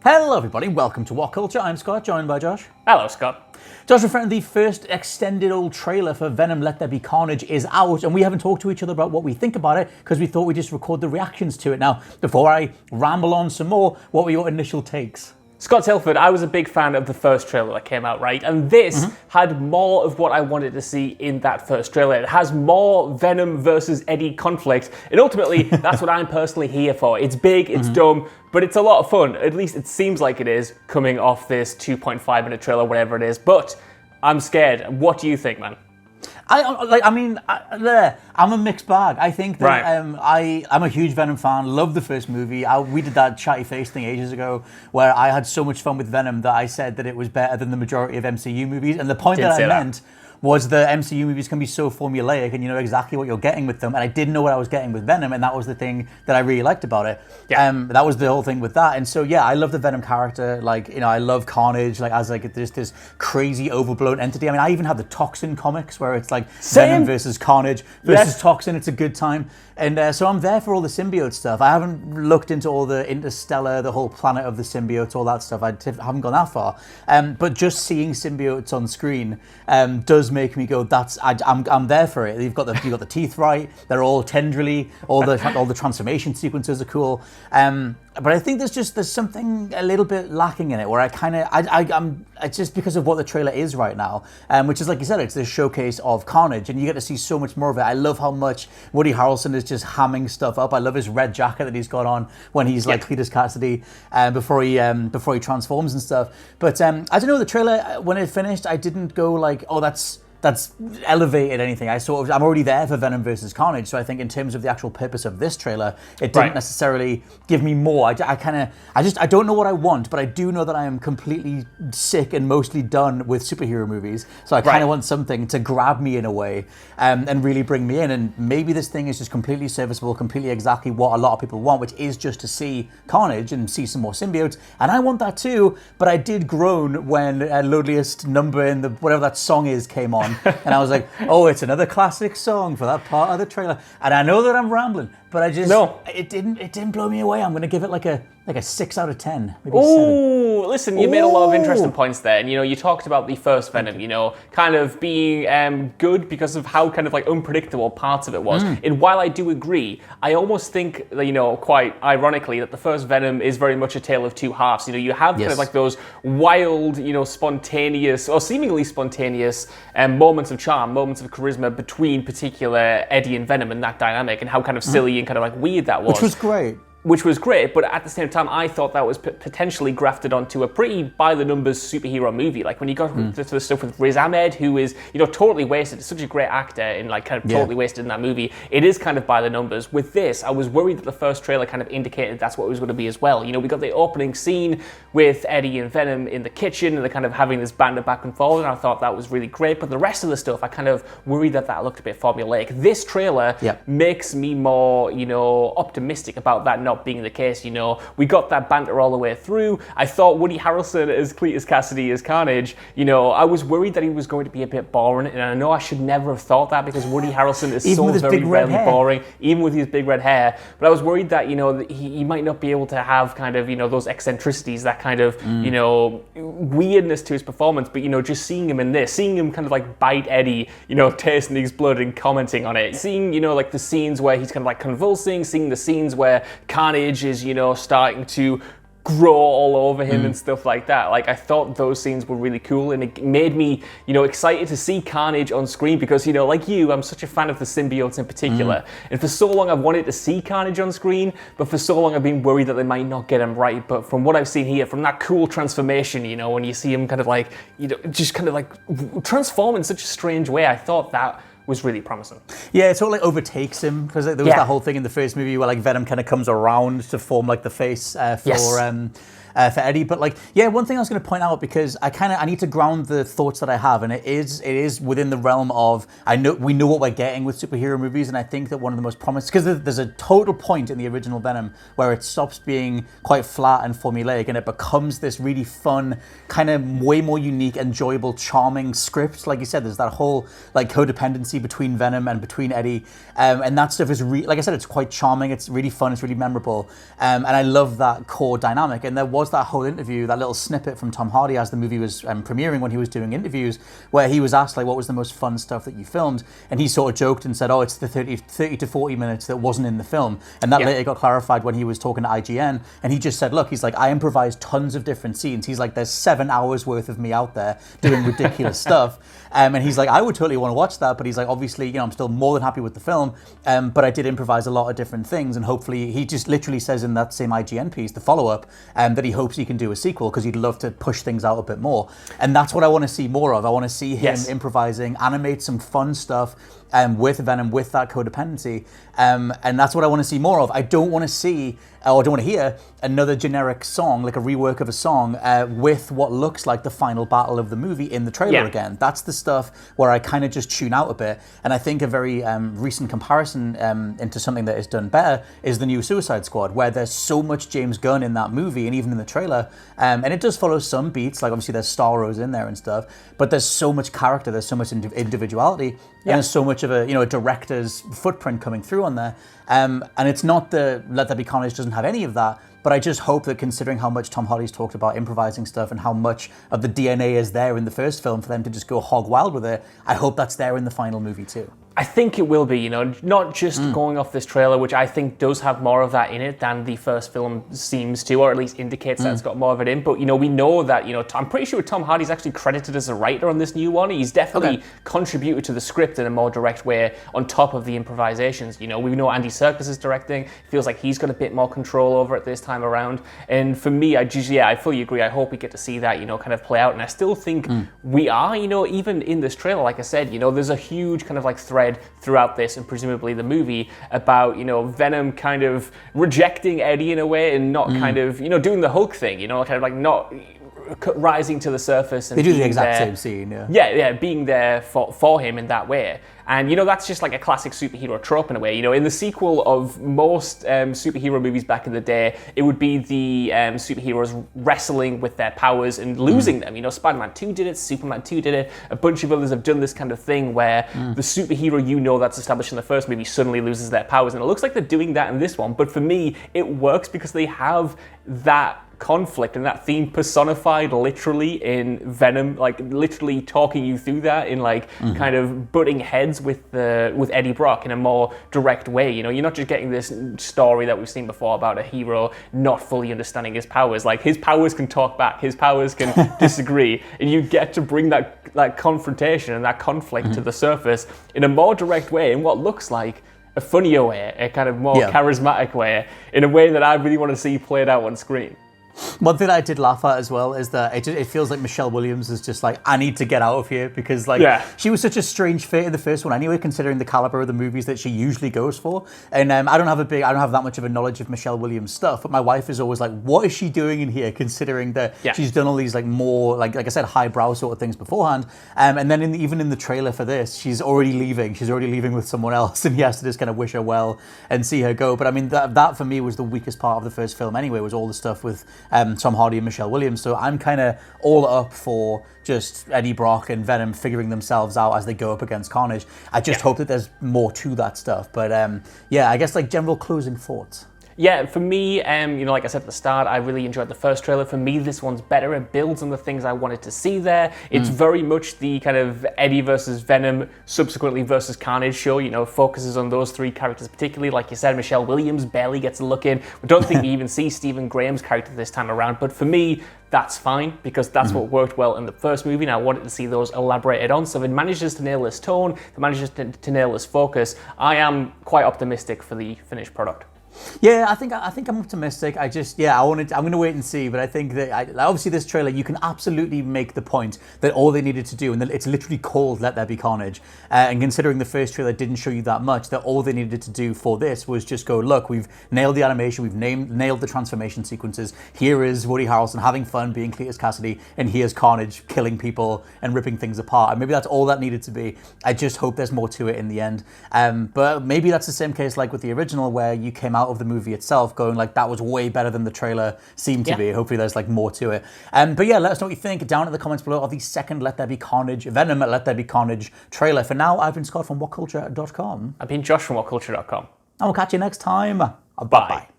Hello everybody, welcome to What Culture. I'm Scott, joined by Josh. Hello, Scott. Josh, referring to the first extended old trailer for Venom Let There Be Carnage is out, and we haven't talked to each other about what we think about it because we thought we'd just record the reactions to it. Now, before I ramble on some more, what were your initial takes? Scott Tilford, I was a big fan of the first trailer that came out, right? And this had more of what I wanted to see in that first trailer. It has more Venom versus Eddie conflict, and ultimately, that's what I'm personally here for. It's big, it's dumb, but it's a lot of fun. At least it seems like it is, coming off this 2.5-minute trailer, whatever it is. But I'm scared. What do you think, man? I'm a mixed bag. I think that I'm a huge Venom fan. Love the first movie. We did that chatty face thing ages ago where I had so much fun with Venom that I said that it was better than the majority of MCU movies. And the point that I meant was the MCU movies can be so formulaic and you know exactly what you're getting with them. And I didn't know what I was getting with Venom, and that was the thing that I really liked about it. Yeah. That was the whole thing with that. And so, yeah, I love the Venom character. Like, you know, I love Carnage, like, as like this crazy overblown entity. I mean, I even have the Toxin comics where it's like Venom versus Carnage versus Toxin. It's a good time. And so I'm there for all the symbiote stuff. I haven't looked into all the Interstellar, the whole planet of the symbiotes, all that stuff. I haven't gone that far. But just seeing symbiotes on screen does make me go, I'm there for it. You've got the teeth right. They're all tendrily. All the transformation sequences are cool. But I think there's something a little bit lacking in it, where it's just because of what the trailer is right now, which is, like you said, it's this showcase of Carnage, and you get to see so much more of it. I love how much Woody Harrelson is just hamming stuff up. I love his red jacket that he's got on when he's like Cletus Cassidy before he transforms and stuff. But I don't know, the trailer, when it finished, I didn't go like, oh, that's elevated anything. I'm already there for Venom versus Carnage, so I think in terms of the actual purpose of this trailer, it didn't necessarily give me more. I don't know what I want, but I do know that I am completely sick and mostly done with superhero movies, so I kind of want something to grab me in a way and really bring me in, and maybe this thing is just completely serviceable, completely exactly what a lot of people want, which is just to see Carnage and see some more symbiotes, and I want that too, but I did groan when Loneliest Number in the whatever that song is came on. And I was like, oh, it's another classic song for that part of the trailer. And I know that I'm rambling, but it didn't blow me away. I'm going to give it like a 6 out of 10, maybe 7. Listen, you made a lot of interesting points there. And, you know, you talked about the first Venom, you know, kind of being good because of how kind of like unpredictable parts of it was. And while I do agree, I almost think that, you know, quite ironically, that the first Venom is very much a tale of two halves. You know, you have kind of like those wild, you know, spontaneous or seemingly spontaneous moments of charm, moments of charisma between particular Eddie and Venom and that dynamic, and how kind of silly and kind of like weird that was. Which was great, but at the same time, I thought that was potentially grafted onto a pretty by-the-numbers superhero movie. Like when you got to the stuff with Riz Ahmed, who is, you know, totally wasted. Such a great actor and like kind of totally wasted in that movie. It is kind of by-the-numbers. With this, I was worried that the first trailer kind of indicated that's what it was going to be as well. You know, we got the opening scene with Eddie and Venom in the kitchen, and they're kind of having this banter back and forth, and I thought that was really great. But the rest of the stuff, I kind of worried that looked a bit formulaic. This trailer makes me more, you know, optimistic about that not being the case. You know, we got that banter all the way through. I thought Woody Harrelson as Cletus Cassidy as Carnage, you know, I was worried that he was going to be a bit boring, and I know I should never have thought that because Woody Harrelson is so very rarely boring, even with his big red hair. But I was worried that, you know, he might not be able to have kind of, you know, those eccentricities, that kind of, you know, weirdness to his performance. But, you know, just seeing him in this, seeing him kind of like bite Eddie, you know, tasting his blood and commenting on it, seeing, you know, like the scenes where he's kind of like convulsing, seeing the scenes where Carnage is, you know, starting to grow all over him and stuff like that. Like, I thought those scenes were really cool, and it made me, you know, excited to see Carnage on screen because, you know, like you, I'm such a fan of the symbiotes in particular. And for so long I've wanted to see Carnage on screen, but for so long I've been worried that they might not get him right. But from what I've seen here, from that cool transformation, you know, when you see him kind of like, you know, just kind of like transform in such a strange way, I thought that was really promising. Yeah, it sort of like overtakes him, because there was that whole thing in the first movie where like Venom kind of comes around to form like the face for Eddie. But like, yeah, one thing I was going to point out, because I need to ground the thoughts that I have, and it is within the realm of, we know what we're getting with superhero movies, and I think that one of the most promising, because there's a total point in the original Venom where it stops being quite flat and formulaic, and it becomes this really fun, kind of way more unique, enjoyable, charming script. Like you said, there's that whole like codependency between Venom and between Eddie, and that stuff is like I said, it's quite charming, it's really fun, it's really memorable, and I love that core dynamic. And there was was that whole interview, that little snippet from Tom Hardy as the movie was premiering, when he was doing interviews, where he was asked, like, what was the most fun stuff that you filmed? And he sort of joked and said, oh, it's the 30 to 40 minutes that wasn't in the film. And that later got clarified when he was talking to IGN. And he just said, look, he's like, I improvised tons of different scenes. He's like, there's 7 hours worth of me out there doing ridiculous stuff. And he's like, I would totally want to watch that. But he's like, obviously, you know, I'm still more than happy with the film. But I did improvise a lot of different things. And hopefully, he just literally says in that same IGN piece, the follow-up, that he hopes he can do a sequel because he'd love to push things out a bit more. And that's what I want to see more of. I want to see him improvising, animate some fun stuff with Venom, with that codependency. And that's what I want to see more of. I don't want to see, or I don't want to hear, another generic song, like a rework of a song, with what looks like the final battle of the movie in the trailer again. That's the stuff where I kind of just tune out a bit. And I think a very recent comparison into something that is done better is the new Suicide Squad, where there's so much James Gunn in that movie and even in the trailer. And it does follow some beats, like obviously there's Starros in there and stuff, but there's so much character, there's so much individuality, and there's so much of a director's footprint coming through on there. And it's not the Let There Be Carnage doesn't have any of that, but I just hope that considering how much Tom Hardy's talked about improvising stuff and how much of the DNA is there in the first film for them to just go hog wild with it, I hope that's there in the final movie too. I think it will be, you know, not just going off this trailer, which I think does have more of that in it than the first film seems to, or at least indicates that it's got more of it in. But, you know, we know that, you know, I'm pretty sure Tom Hardy's actually credited as a writer on this new one. He's definitely contributed to the script in a more direct way on top of the improvisations. You know, we know Andy Serkis is directing. It feels like he's got a bit more control over it this time around. And for me, I fully agree. I hope we get to see that, you know, kind of play out. And I still think we are, you know, even in this trailer, like I said, you know, there's a huge kind of like thread throughout this and presumably the movie about, you know, Venom kind of rejecting Eddie in a way and not kind of, you know, doing the Hulk thing, you know, kind of like not rising to the surface. And they do the exact same scene, being there for him in that way. And, you know, that's just like a classic superhero trope in a way. You know, in the sequel of most superhero movies back in the day, it would be the superheroes wrestling with their powers and losing them. You know, Spider-Man 2 did it, Superman 2 did it, a bunch of others have done this kind of thing where the superhero you know that's established in the first movie suddenly loses their powers. And it looks like they're doing that in this one. But for me, it works because they have that conflict and that theme personified literally in Venom, like literally talking you through that in like kind of butting heads with Eddie Brock in a more direct way. You know, you're not just getting this story that we've seen before about a hero not fully understanding his powers. Like his powers can talk back, his powers can disagree, and you get to bring that confrontation and that conflict to the surface in a more direct way in what looks like a funnier way, a kind of more charismatic way, in a way that I really want to see played out on screen. One thing that I did laugh at as well is that it feels like Michelle Williams is just like, I need to get out of here because she was such a strange fit in the first one anyway, considering the caliber of the movies that she usually goes for. And I don't have that much of a knowledge of Michelle Williams stuff, but my wife is always like, what is she doing in here? Considering that she's done all these like more like I said, highbrow sort of things beforehand. And then even in the trailer for this, she's already leaving. She's already leaving with someone else, and he has to just kind of wish her well and see her go. But I mean, that for me was the weakest part of the first film anyway. Was all the stuff with Tom Hardy and Michelle Williams. So I'm kind of all up for just Eddie Brock and Venom figuring themselves out as they go up against Carnage. I just hope that there's more to that stuff. But I guess like general closing thoughts. Yeah, for me, you know, like I said at the start, I really enjoyed the first trailer. For me, this one's better. It builds on the things I wanted to see there. It's very much the kind of Eddie versus Venom, subsequently versus Carnage show, you know, focuses on those three characters particularly. Like you said, Michelle Williams barely gets a look in. We don't think we even see Stephen Graham's character this time around. But for me, that's fine, because that's what worked well in the first movie, and I wanted to see those elaborated on. So if it manages to nail this tone, if it manages to nail this focus, I am quite optimistic for the finished product. Yeah, I think I'm optimistic. I'm going to wait and see. But I think that obviously this trailer, you can absolutely make the point that all they needed to do, and that it's literally called Let There Be Carnage. And considering the first trailer didn't show you that much, that all they needed to do for this was just go, look, we've nailed the animation, we've nailed the transformation sequences. Here is Woody Harrelson having fun being Cletus Cassidy, and here's Carnage killing people and ripping things apart. And maybe that's all that needed to be. I just hope there's more to it in the end. But maybe that's the same case like with the original, where you came out of the movie itself going like, that was way better than the trailer seemed to be. Hopefully there's like more to it. But yeah, let us know what you think down in the comments below of the second Let There Be Carnage, Venom Let There Be Carnage trailer. For now, I've been Scott from WhatCulture.com. I've been Josh from WhatCulture.com. And we'll catch you next time. Bye-bye.